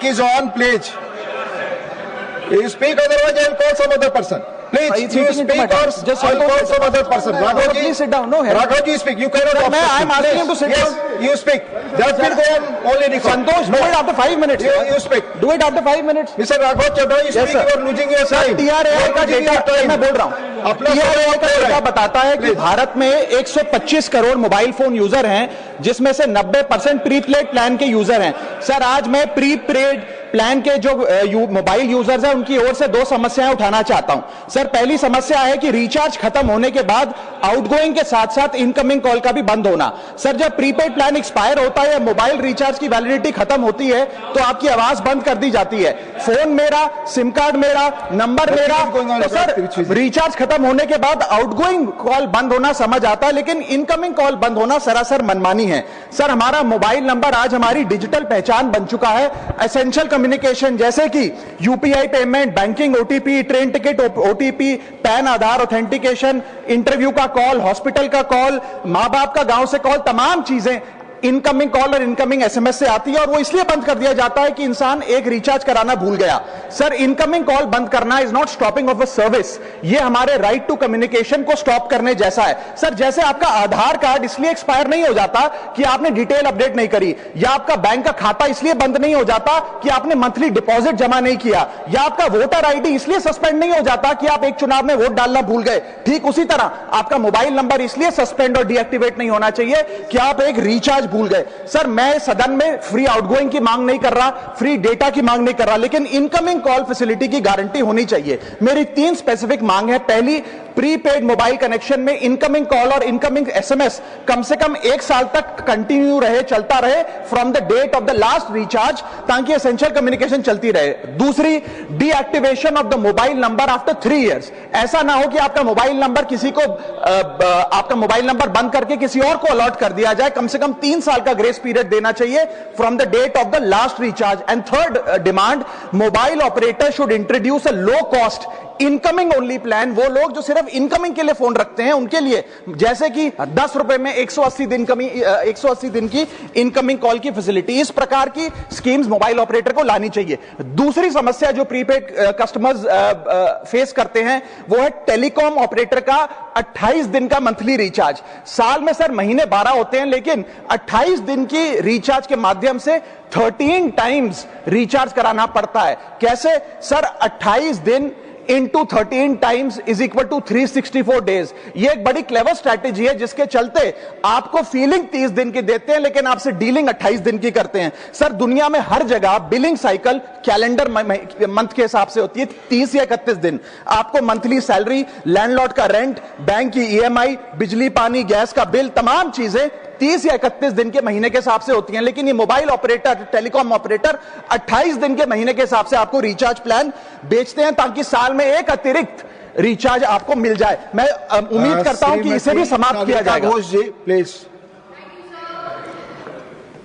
is on, please. You speak, otherwise I will call some other person. Please, you speak or just I will call some other person. Raghav ji, please sit down. No, Raghav ji, speak. You cannot. I am asking him to sit down. Yes, you speak. Just will go on only record. Santosh, do it after 5 minutes. You speak. Do it after 5 minutes. Mr. Raghav Chabra, you speak. You are losing your time. TRAI का data मैं बोल रहा हूँ. TRAI का data बताता है कि भारत में 125 करोड़ मोबाइल फोन यूजर हैं, जिसमें से 90% प्रीपेड प्लान के यूजर हैं. सर, आज मैं प्रीपेड प्लान के जो मोबाइल यूजर्स हैं उनकी ओर से 2 समस्याएं उठाना चाहता हूं. सर, पहली समस्या है कि रिचार्ज खत्म होने के बाद आउटगोइंग के साथ साथ इनकमिंग कॉल का भी बंद होना. सर, जब प्रीपेड प्लान एक्सपायर होता है या मोबाइल रिचार्ज की वैलिडिटी खत्म होती है तो आपकी आवाज बंद कर दी जाती है. फोन मेरा, सिम कार्ड मेरा, नंबर मेरा. तो सर, रिचार्ज खत्म होने के बाद आउटगोइंग कॉल बंद होना समझ आता है, लेकिन इनकमिंग कॉल बंद होना सरासर मनमानी है. सर, हमारा मोबाइल नंबर आज हमारी डिजिटल पहचान बन चुका है. एसेंशियल कम्युनिकेशन जैसे कि UPI payment, banking, OTP, train ticket OTP, PAN Aadhaar authentication, interview का कॉल, हॉस्पिटल का कॉल, मां बाप का गांव से कॉल, तमाम चीजें इनकमिंग कॉल और इनकमिंग एसएमएस से आती है और वो इसलिए बंद कर दिया जाता है कि इंसान एक रिचार्ज कराना भूल गया. सर, इनकमिंग कॉल बंद करना is not stopping of a service. ये हमारे राइट टू कम्युनिकेशन को स्टॉप करने जैसा है. सर, जैसे आपका आधार कार्ड इसलिए एक्सपायर नहीं हो जाता कि आपने डिटेल अपडेट नहीं करी, या आपका बैंक का खाता इसलिए बंद नहीं हो जाता कि आपने मंथली डिपॉजिट जमा नहीं किया, या आपका वोटर आईडी इसलिए सस्पेंड नहीं हो जाता कि आप एक चुनाव में वोट डालना भूल गए. ठीक उसी तरह आपका मोबाइल नंबर इसलिए सस्पेंड और डीएक्टिवेट नहीं होना चाहिए कि आप एक रिचार्ज भूल गए. सर, मैं सदन में फ्री आउटगोइंग की मांग नहीं कर रहा, फ्री डेटा की मांग नहीं कर रहा, लेकिन इनकमिंग कॉल फैसिलिटी की गारंटी होनी चाहिए. मेरी 3 स्पेसिफिक मांग है. पहली, प्रीपेड मोबाइल कनेक्शन में इनकमिंग कॉल और इनकमिंग एसएमएस कम से कम 1 साल तक कंटिन्यू रहे, चलता रहे from the date of the last recharge, ताकि एसेंशियल कम्युनिकेशन चलती रहे. दूसरी, deactivation of the mobile number after 3 years. ऐसा ना हो कि आपका मोबाइल नंबर किसी को आपका मोबाइल नंबर बंद करके किसी और को अलॉट कर दिया जाए. कम से कम 3 साल का ग्रेस पीरियड देना चाहिए from the date of the last recharge. And third demand, mobile operator should introduce a low cost incoming only plan. वो लोग जो सिर्फ इनकमिंग के लिए फोन रखते हैं उनके लिए, जैसे कि 10 रुपए में 180 दिन की इनकमिंग कॉल की फैसिलिटी. इस प्रकार की स्कीम्स मोबाइल ऑपरेटर को लानी चाहिए. दूसरी समस्या जो प्रीपेड कस्टमर्स फेस करते हैं वो है टेलीकॉम ऑपरेटर का 28 दिन का मंथली रिचार्ज. साल में सर महीने 12 होते हैं, लेकिन 28 दिन की रिचार्ज के माध्यम से 13 टाइम्स रिचार्ज कराना पड़ता है. कैसे सर? 28 दिन into 13 times is equal to 364 days. ये एक बड़ी क्लेवर स्ट्रैटेजी है जिसके चलते आपको फीलिंग 30 दिन की देते हैं, लेकिन आपसे डीलिंग 28 दिन की करते हैं. सर, दुनिया में हर जगह बिलिंग साइकिल कैलेंडर मंथ के हिसाब से होती है, 30 या 31 दिन. आपको मंथली सैलरी, लैंडलॉर्ड का रेंट, बैंक की ईएमआई, बिजली पानी गैस का बिल, तमाम चीजें 30 या 31 दिन के महीने के हिसाब से होती हैं. लेकिन ये मोबाइल ऑपरेटर, टेलीकॉम ऑपरेटर 28 दिन के महीने के हिसाब से आपको रिचार्ज प्लान बेचते हैं, ताकि साल में एक अतिरिक्त रिचार्ज आपको मिल जाए. मैं उम्मीद करता हूं कि इसे भी समाप्त किया जाएगा. घोष जी, please.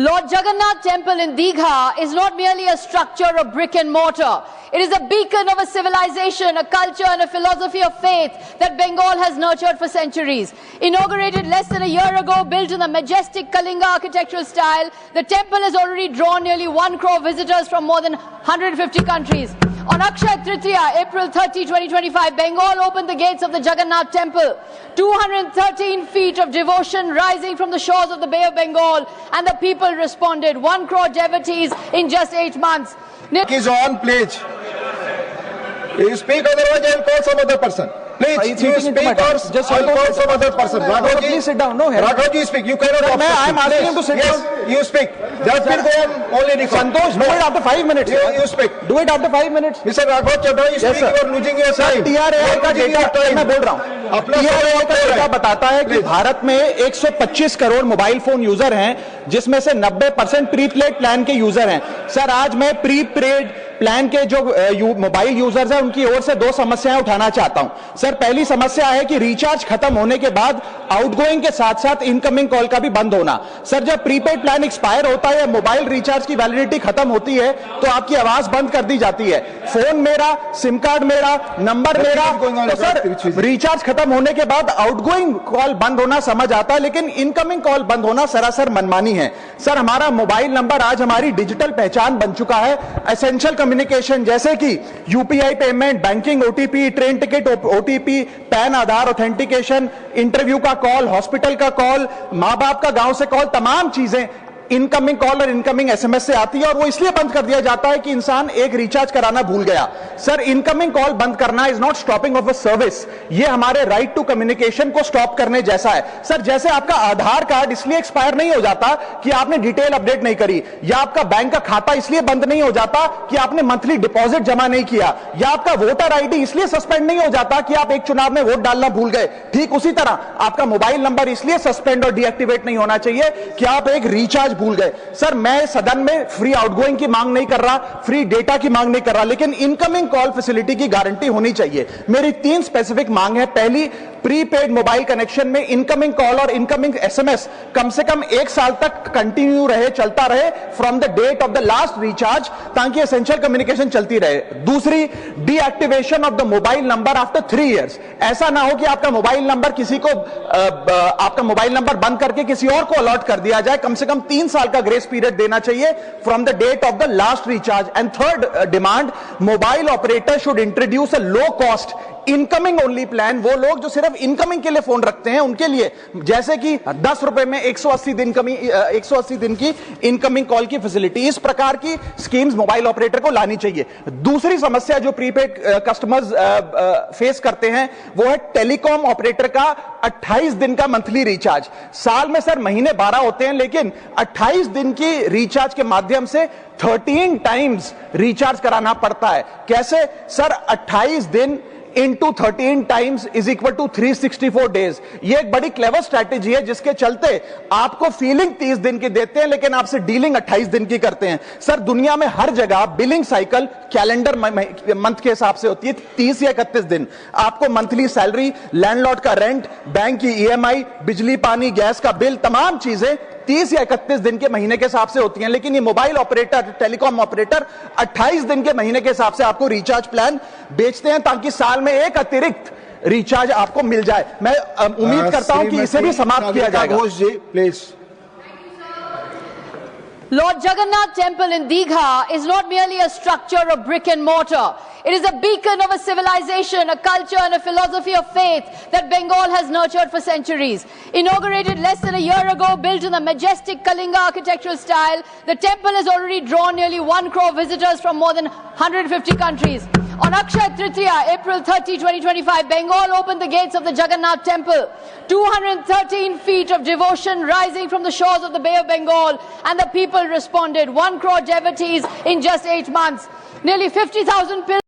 Lord Jagannath Temple in Digha is not merely a structure of brick and mortar. It is a beacon of a civilization, a culture and a philosophy of faith that Bengal has nurtured for centuries. Inaugurated less than a year ago, built in the majestic Kalinga architectural style, the temple has already drawn nearly 1 crore visitors from more than 150 countries. On Akshaya Tritiya, April 30, 2025, Bengal opened the gates of the Jagannath Temple. 213 feet of devotion rising from the shores of the Bay of Bengal, and the people responded. 1 crore devotees in just 8 months. Is on, please. You speak, otherwise I will call some other person. Please, you speak or just I will call some other person. Raghav ji, please sit down. No, Raghav ji, speak. You cannot. I am asking him to sit down. Yes, you speak. Just will go on only record. Santosh, do it after 5 minutes. You speak. Do it after 5 minutes. Mr. Raghav Chabra, you speak. You are losing your time. TRAI का data मैं बोल रहा हूँ. TRAI का data बताता है कि भारत में 125 करोड़ मोबाइल फोन यूजर हैं, जिसमें से 90% प्रीपेड प्लान के यूजर हैं. सर, आज मैं प्रीपेड प्लान के जो मोबाइल यूजर्स हैं उनकी ओर से दो समस्याएं उठाना चाहता हूं। सर, पहली समस्या है कि रिचार्ज खत्म होने के बाद आउटगोइंग के साथ साथ इनकमिंग कॉल का भी बंद होना। सर, जब प्रीपेड प्लान एक्सपायर होता है या मोबाइल रिचार्ज की वैलिडिटी खत्म होती है तो आपकी आवाज बंद कर दी जाती है। फोन मेरा, सिम कार्ड मेरा, नंबर मेरा, तो सर रिचार्ज खत्म होने के बाद आउटगोइंग कॉल बंद होना समझ आता है, लेकिन इनकमिंग कॉल बंद होना सरासर मनमानी है। सर, हमारा मोबाइल नंबर आज हमारी डिजिटल पहचान बन चुका है। एसेंशियल कम्युनिकेशन जैसे कि UPI payment, banking, OTP, train ticket OTP, PAN Aadhaar authentication, interview का कॉल, हॉस्पिटल का कॉल, मां बाप का गांव से कॉल, तमाम चीजें इनकमिंग कॉल और इनकमिंग एसएमएस से आती है और वो इसलिए बंद कर दिया जाता है कि इंसान एक रिचार्ज कराना भूल गया। सर, इनकमिंग कॉल बंद करना is not stopping of a service, ये हमारे राइट टू कम्युनिकेशन को स्टॉप करने जैसा है। सर, जैसे आपका आधार कार्ड इसलिए एक्सपायर नहीं हो जाता कि आपने डिटेल अपडेट नहीं करी, या आपका बैंक का खाता इसलिए बंद नहीं हो जाता कि आपने मंथली डिपॉजिट जमा नहीं किया, या आपका वोटर आईडी इसलिए सस्पेंड नहीं हो जाता कि आप एक चुनाव में वोट डालना भूल गए, ठीक उसी तरह आपका मोबाइल नंबर इसलिए सस्पेंड और डीएक्टिवेट नहीं होना चाहिए कि आप एक रिचार्ज भूल गए। सर, मैं सदन में फ्री आउटगोइंग की मांग नहीं कर रहा, फ्री डेटा की मांग नहीं कर रहा, लेकिन इनकमिंग कॉल फैसिलिटी की गारंटी होनी चाहिए। मेरी 3 स्पेसिफिक मांग है। पहली, प्रीपेड मोबाइल कनेक्शन में इनकमिंग कॉल और इनकमिंग एसएमएस कम से कम 1 साल तक कंटिन्यू रहे, चलता रहे from the date of the last recharge, ताकि एसेंशियल कम्युनिकेशन चलती रहे। दूसरी, deactivation of the mobile number after 3 years. ऐसा ना हो कि आपका मोबाइल नंबर किसी को आपका मोबाइल नंबर बंद करके किसी और को अलॉट कर दिया जाए। कम से कम 3 साल का ग्रेस पीरियड देना चाहिए from the date of the last recharge. And third demand, mobile operator should introduce a low cost incoming only plan. वो लोग जो सिर्फ इनकमिंग के लिए फोन रखते हैं उनके लिए, जैसे कि 10 रुपए में 180 दिन की इनकमिंग कॉल की फैसिलिटी, इस प्रकार की स्कीम्स मोबाइल ऑपरेटर को लानी चाहिए। दूसरी समस्या जो प्रीपेड कस्टमर्स फेस करते हैं वो है टेलीकॉम ऑपरेटर का 28 दिन का मंथली रिचार्ज। साल में सर महीने 12 होते हैं, लेकिन 28 दिन की रिचार्ज के माध्यम से 13 टाइम्स रिचार्ज कराना पड़ता है। कैसे सर? 28 दिन into 13 times is equal to 364 days। ये एक बड़ी क्लेवर स्ट्रैटेजी है जिसके चलते आपको फीलिंग 30 दिन की देते हैं, लेकिन आपसे डीलिंग 28 दिन की करते हैं। सर, दुनिया में हर जगह बिलिंग साइकिल कैलेंडर मंथ के हिसाब से होती है, 30 या 31 दिन। आपको मंथली सैलरी, लैंडलॉर्ड का रेंट, बैंक की ईएमआई, बिजली पानी गैस का बिल, तमाम चीजें 30 या 31 दिन के महीने के हिसाब से होती हैं। लेकिन ये मोबाइल ऑपरेटर, टेलीकॉम ऑपरेटर 28 दिन के महीने के हिसाब से आपको रिचार्ज प्लान बेचते हैं, ताकि साल में एक अतिरिक्त रिचार्ज आपको मिल जाए। मैं उम्मीद करता हूं कि इसे भी समाप्त किया जाएगा। घोष जी, please. Lord Jagannath Temple in Digha is not merely a structure of brick and mortar. It is a beacon of a civilization, a culture and a philosophy of faith that Bengal has nurtured for centuries. Inaugurated less than a year ago, built in the majestic Kalinga architectural style, the temple has already drawn nearly 1 crore visitors from more than 150 countries. On Akshaya Tritiya, April 30, 2025, Bengal opened the gates of the Jagannath Temple. 213 feet of devotion rising from the shores of the Bay of Bengal, and the people responded. 1 crore devotees in just 8 months. Nearly 50,000 pilgrims